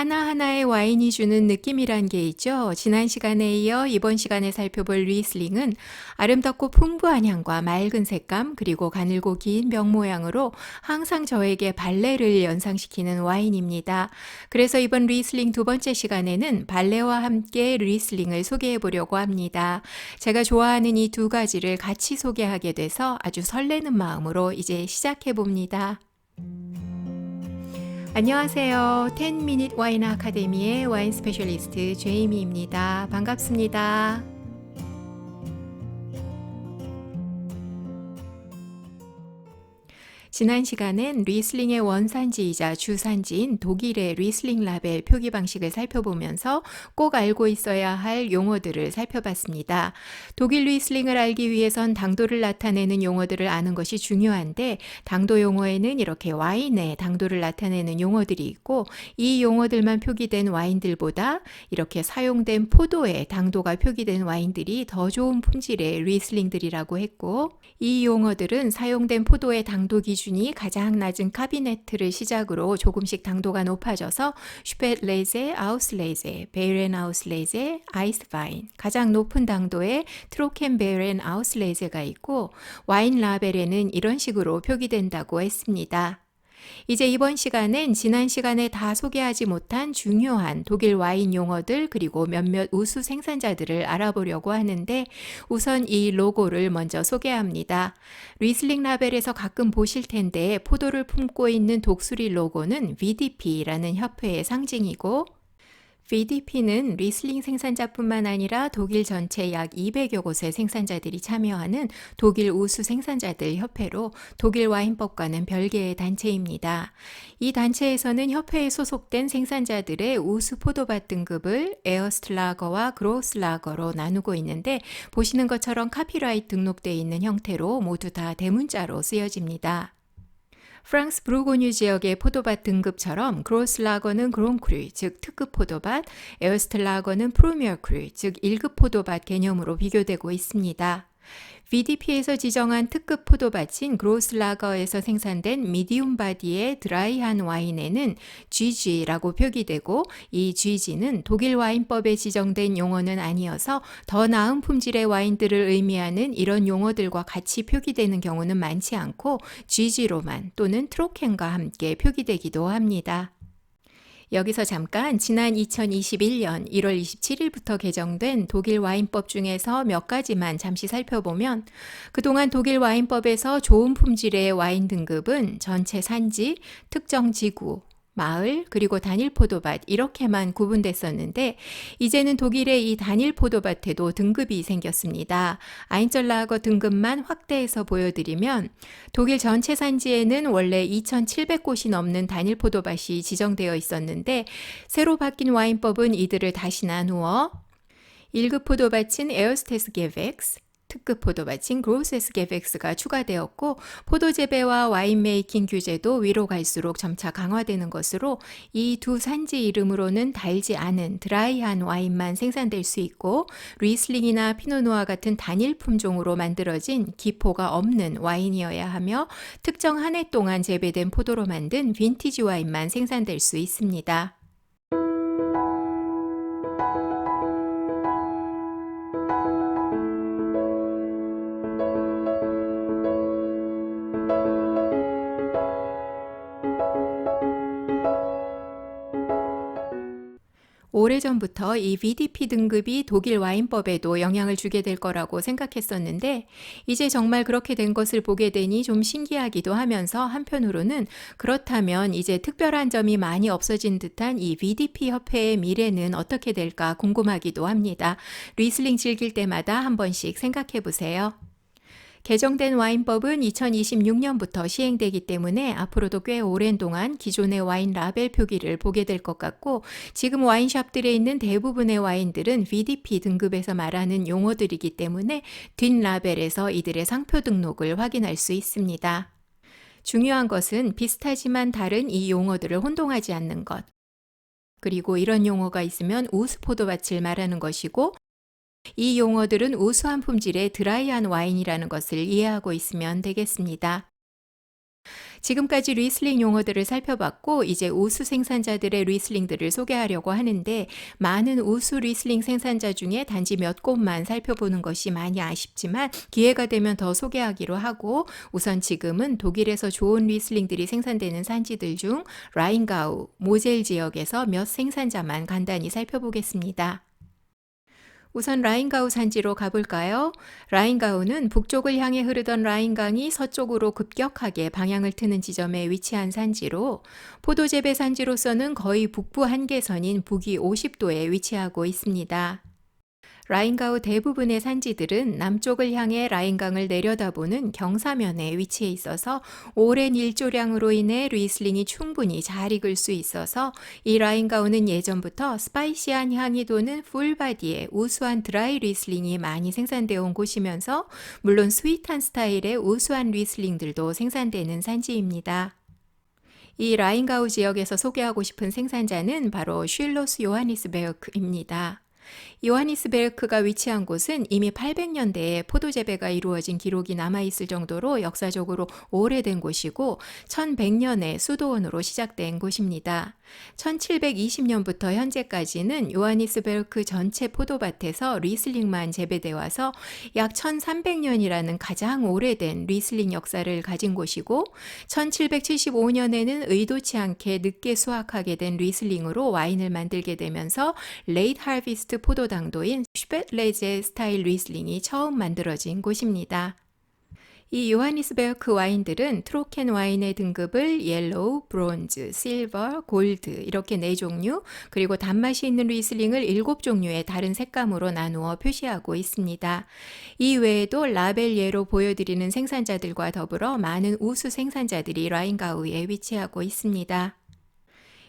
하나하나의 와인이 주는 느낌이란 게 있죠. 지난 시간에 이어 이번 시간에 살펴볼 리슬링은 아름답고 풍부한 향과 맑은 색감 그리고 가늘고 긴 병 모양으로 항상 저에게 발레를 연상시키는 와인입니다. 그래서 이번 리슬링 두 번째 시간에는 발레와 함께 리슬링을 소개해 보려고 합니다. 제가 좋아하는 이 두 가지를 같이 소개하게 돼서 아주 설레는 마음으로 이제 시작해 봅니다. 안녕하세요. 10미닛 와인 아카데미의 와인 스페셜리스트 제이미입니다. 반갑습니다. 지난 시간엔 리슬링의 원산지이자 주산지인 독일의 리슬링 라벨 표기 방식을 살펴보면서 꼭 알고 있어야 할 용어들을 살펴봤습니다. 독일 리슬링을 알기 위해선 당도를 나타내는 용어들을 아는 것이 중요한데 당도 용어에는 이렇게 와인의 당도를 나타내는 용어들이 있고 이 용어들만 표기된 와인들보다 이렇게 사용된 포도의 당도가 표기된 와인들이 더 좋은 품질의 리슬링들이라고 했고 이 용어들은 사용된 포도의 당도 기준이 가장 낮은 카비네트를 시작으로 조금씩 당도가 높아져서 슈페트레제, 아우슬레제, 베이렌아우슬레제, 아이스바인, 가장 높은 당도의 트로켄베렌 아우슬레제가 있고 와인 라벨에는 이런 식으로 표기된다고 했습니다. 이제 이번 시간엔 지난 시간에 다 소개하지 못한 중요한 독일 와인 용어들 그리고 몇몇 우수 생산자들을 알아보려고 하는데 우선 이 로고를 먼저 소개합니다. 리슬링 라벨에서 가끔 보실 텐데 포도를 품고 있는 독수리 로고는 VDP라는 협회의 상징이고 VDP는 리슬링 생산자뿐만 아니라 독일 전체 약 200여 곳의 생산자들이 참여하는 독일 우수 생산자들 협회로 독일 와인법과는 별개의 단체입니다. 이 단체에서는 협회에 소속된 생산자들의 우수 포도밭 등급을 에어스트라거와 그로스라거로 나누고 있는데 보시는 것처럼 카피라이트 등록되어 있는 형태로 모두 다 대문자로 쓰여집니다. 프랑스 브루고뉴 지역의 포도밭 등급처럼 그로스라거는 그롱크루, 즉 특급 포도밭, 에어스텔라거는 프로미어 크루, 즉 1급 포도밭 개념으로 비교되고 있습니다. VDP에서 지정한 특급 포도밭인 그로스라거에서 생산된 미디움 바디의 드라이한 와인에는 GG라고 표기되고 이 GG는 독일 와인법에 지정된 용어는 아니어서 더 나은 품질의 와인들을 의미하는 이런 용어들과 같이 표기되는 경우는 많지 않고 GG로만 또는 트로켄과 함께 표기되기도 합니다. 여기서 잠깐 지난 2021년 1월 27일부터 개정된 독일 와인법 중에서 몇 가지만 잠시 살펴보면 그동안 독일 와인법에서 좋은 품질의 와인 등급은 전체 산지, 특정 지구, 마을, 그리고 단일 포도밭 이렇게만 구분됐었는데 이제는 독일의 이 단일 포도밭에도 등급이 생겼습니다. 아인절라거 등급만 확대해서 보여드리면 독일 전체 산지에는 원래 2,700곳이 넘는 단일 포도밭이 지정되어 있었는데 새로 바뀐 와인법은 이들을 다시 나누어 1급 포도밭인 에어스테스 게벡스, 특급 포도밭인 그로세스 게벡스가 추가되었고 포도 재배와 와인 메이킹 규제도 위로 갈수록 점차 강화되는 것으로 이 두 산지 이름으로는 달지 않은 드라이한 와인만 생산될 수 있고 리슬링이나 피노누아 같은 단일 품종으로 만들어진 기포가 없는 와인이어야 하며 특정 한 해 동안 재배된 포도로 만든 빈티지 와인만 생산될 수 있습니다. 오래전부터 이 VDP 등급이 독일 와인법에도 영향을 주게 될 거라고 생각했었는데 이제 정말 그렇게 된 것을 보게 되니 좀 신기하기도 하면서 한편으로는 그렇다면 이제 특별한 점이 많이 없어진 듯한 이 VDP 협회의 미래는 어떻게 될까 궁금하기도 합니다. 리슬링 즐길 때마다 한 번씩 생각해 보세요. 개정된 와인법은 2026년부터 시행되기 때문에 앞으로도 꽤 오랜 동안 기존의 와인 라벨 표기를 보게 될 것 같고 지금 와인샵들에 있는 대부분의 와인들은 VDP 등급에서 말하는 용어들이기 때문에 뒷 라벨에서 이들의 상표 등록을 확인할 수 있습니다. 중요한 것은 비슷하지만 다른 이 용어들을 혼동하지 않는 것. 그리고 이런 용어가 있으면 우수 포도밭을 말하는 것이고 이 용어들은 우수한 품질의 드라이한 와인이라는 것을 이해하고 있으면 되겠습니다. 지금까지 리슬링 용어들을 살펴봤고 이제 우수 생산자들의 리슬링들을 소개하려고 하는데 많은 우수 리슬링 생산자 중에 단지 몇 곳만 살펴보는 것이 많이 아쉽지만 기회가 되면 더 소개하기로 하고 우선 지금은 독일에서 좋은 리슬링들이 생산되는 산지들 중 라인가우, 모젤 지역에서 몇 생산자만 간단히 살펴보겠습니다. 우선 라인가우 산지로 가볼까요? 라인가우는 북쪽을 향해 흐르던 라인강이 서쪽으로 급격하게 방향을 트는 지점에 위치한 산지로 포도 재배 산지로서는 거의 북부 한계선인 북위 50도에 위치하고 있습니다. 라인가우 대부분의 산지들은 남쪽을 향해 라인강을 내려다보는 경사면에 위치해 있어서 오랜 일조량으로 인해 리슬링이 충분히 잘 익을 수 있어서 이 라인가우는 예전부터 스파이시한 향이 도는 풀바디의 우수한 드라이 리슬링이 많이 생산되어 온 곳이면서 물론 스윗한 스타일의 우수한 리슬링들도 생산되는 산지입니다. 이 라인가우 지역에서 소개하고 싶은 생산자는 바로 슐로스 요하니스베르크입니다. 요하니스베르크가 위치한 곳은 이미 800년대에 포도 재배가 이루어진 기록이 남아있을 정도로 역사적으로 오래된 곳이고 1100년에 수도원으로 시작된 곳입니다. 1720년부터 현재까지는 요하니스베르크 전체 포도밭에서 리슬링만 재배돼 와서 약 1300년이라는 가장 오래된 리슬링 역사를 가진 곳이고 1775년에는 의도치 않게 늦게 수확하게 된 리슬링으로 와인을 만들게 되면서 레이트 하비스트 포도당도인 슈베트레제 스타일 리슬링이 처음 만들어진 곳입니다. 이 요하니스베르크 와인들은 트로켄 와인의 등급을 옐로우, 브론즈, 실버, 골드 이렇게 4종류 그리고 단맛이 있는 리슬링을 7종류의 다른 색감으로 나누어 표시하고 있습니다. 이 외에도 라벨예로 보여드리는 생산자들과 더불어 많은 우수 생산자들이 라인가우에 위치하고 있습니다.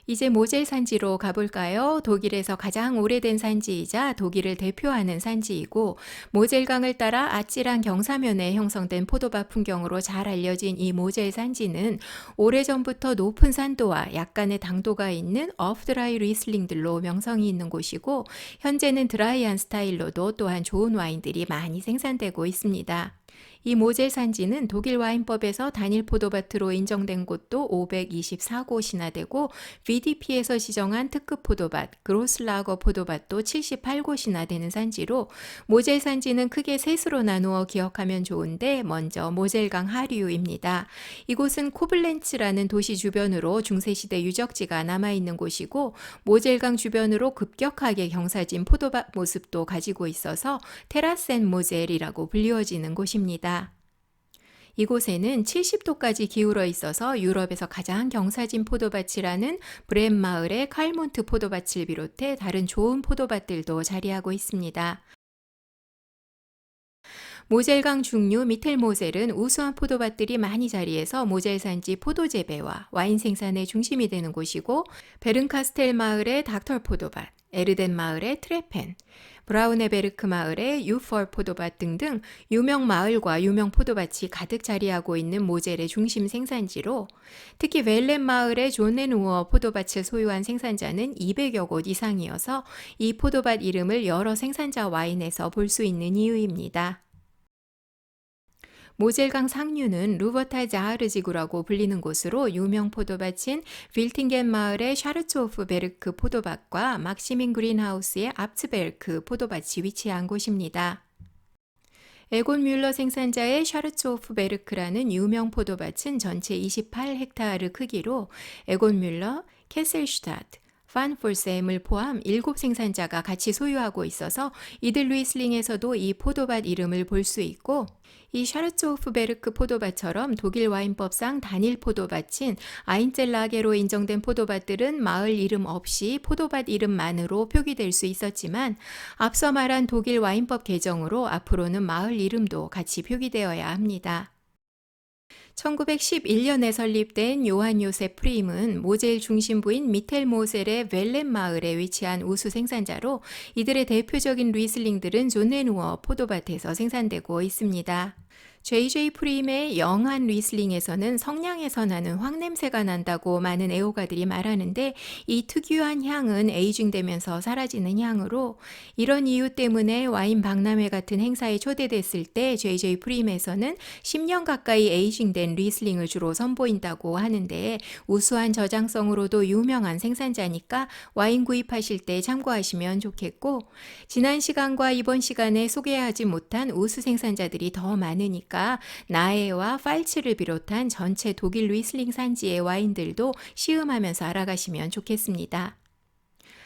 이제 모젤 산지로 가볼까요? 독일에서 가장 오래된 산지이자 독일을 대표하는 산지이고 모젤강을 따라 아찔한 경사면에 형성된 포도밭 풍경으로 잘 알려진 이 모젤 산지는 오래전부터 높은 산도와 약간의 당도가 있는 오프드라이 리슬링들로 명성이 있는 곳이고 현재는 드라이한 스타일로도 또한 좋은 와인들이 많이 생산되고 있습니다. 이 모젤 산지는 독일 와인법에서 단일 포도밭으로 인정된 곳도 524곳이나 되고 VDP에서 지정한 특급 포도밭, 그로슬라거 포도밭도 78곳이나 되는 산지로 모젤 산지는 크게 셋으로 나누어 기억하면 좋은데 먼저 모젤강 하류입니다. 이곳은 코블렌츠라는 도시 주변으로 중세시대 유적지가 남아있는 곳이고 모젤강 주변으로 급격하게 경사진 포도밭 모습도 가지고 있어서 테라센 모젤이라고 불리워지는 곳입니다. 이곳에는 70도까지 기울어 있어서 유럽에서 가장 경사진 포도밭이라는 브렘 마을의 칼몬트 포도밭을 비롯해 다른 좋은 포도밭들도 자리하고 있습니다. 모젤강 중류 미텔모셀은 우수한 포도밭들이 많이 자리해서 모젤 산지 포도 재배와 와인 생산의 중심이 되는 곳이고 베른카스텔 마을의 닥터 포도밭, 에르덴 마을의 트레펜, 브라우네베르크 마을의 유펄 포도밭 등등 유명 마을과 유명 포도밭이 가득 자리하고 있는 모젤의 중심 생산지로 특히 웰렌 마을의 존넨우어 포도밭을 소유한 생산자는 200여 곳 이상이어서 이 포도밭 이름을 여러 생산자 와인에서 볼 수 있는 이유입니다. 모젤강 상류는 루버탈 자하르지구라고 불리는 곳으로 유명 포도밭인 윌팅겐 마을의 샤르츠호프 베르크 포도밭과 막시민 그린하우스의 압츠베르크 포도밭이 위치한 곳입니다. 에곤 뮬러 생산자의 샤르츠호프 베르크라는 유명 포도밭은 전체 28헥타르 크기로 에곤 뮬러, 캐셀슈타트, 판 폴셈을 포함 7생산자가 같이 소유하고 있어서 이들 리슬링에서도 이 포도밭 이름을 볼 수 있고 이 샤르츠호프베르크 포도밭처럼 독일 와인법상 단일 포도밭인 아인젤라게로 인정된 포도밭들은 마을 이름 없이 포도밭 이름만으로 표기될 수 있었지만 앞서 말한 독일 와인법 개정으로 앞으로는 마을 이름도 같이 표기되어야 합니다. 1911년에 설립된 요한 요셉 프림은 모젤 중심부인 미텔모셀의 웰렌 마을에 위치한 우수 생산자로 이들의 대표적인 리슬링들은 존넨우어 포도밭에서 생산되고 있습니다. JJ 프림의 영한 리슬링에서는 성냥에서 나는 황 냄새가 난다고 많은 애호가들이 말하는데 이 특유한 향은 에이징되면서 사라지는 향으로 이런 이유 때문에 와인 박람회 같은 행사에 초대됐을 때 JJ 프림에서는 10년 가까이 에이징된 리슬링을 주로 선보인다고 하는데 우수한 저장성으로도 유명한 생산자니까 와인 구입하실 때 참고하시면 좋겠고 지난 시간과 이번 시간에 소개하지 못한 우수 생산자들이 더 많으니까 나에와 팔츠를 비롯한 전체 독일 리슬링 산지의 와인들도 시음하면서 알아가시면 좋겠습니다.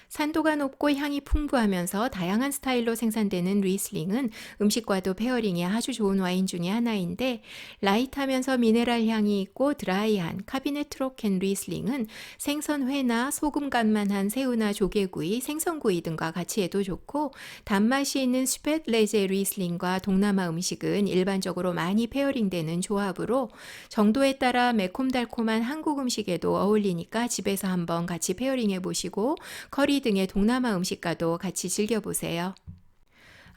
산도가 높고 향이 풍부하면서 다양한 스타일로 생산되는 리슬링은 음식과도 페어링에 아주 좋은 와인 중에 하나인데 라이트하면서 미네랄 향이 있고 드라이한 카비넷 트로켄 리슬링은 생선회나 소금 간만 한 새우나 조개구이, 생선구이 등과 같이 해도 좋고 단맛이 있는 슈펫레제 리슬링과 동남아 음식은 일반적으로 많이 페어링되는 조합으로 정도에 따라 매콤달콤한 한국 음식에도 어울리니까 집에서 한번 같이 페어링해 보시고 커리 등의 동남아 음식과도 같이 즐겨보세요.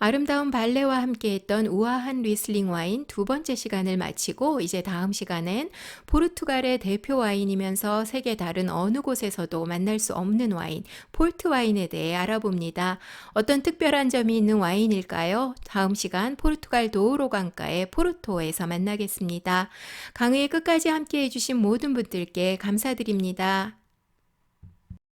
아름다운 발레와 함께했던 우아한 리슬링 와인 두 번째 시간을 마치고 이제 다음 시간엔 포르투갈의 대표 와인이면서 세계 다른 어느 곳에서도 만날 수 없는 와인, 폴트 와인에 대해 알아봅니다. 어떤 특별한 점이 있는 와인일까요? 다음 시간 포르투갈 도우로 강가의 포르토에서 만나겠습니다. 강의 끝까지 함께해 주신 모든 분들께 감사드립니다.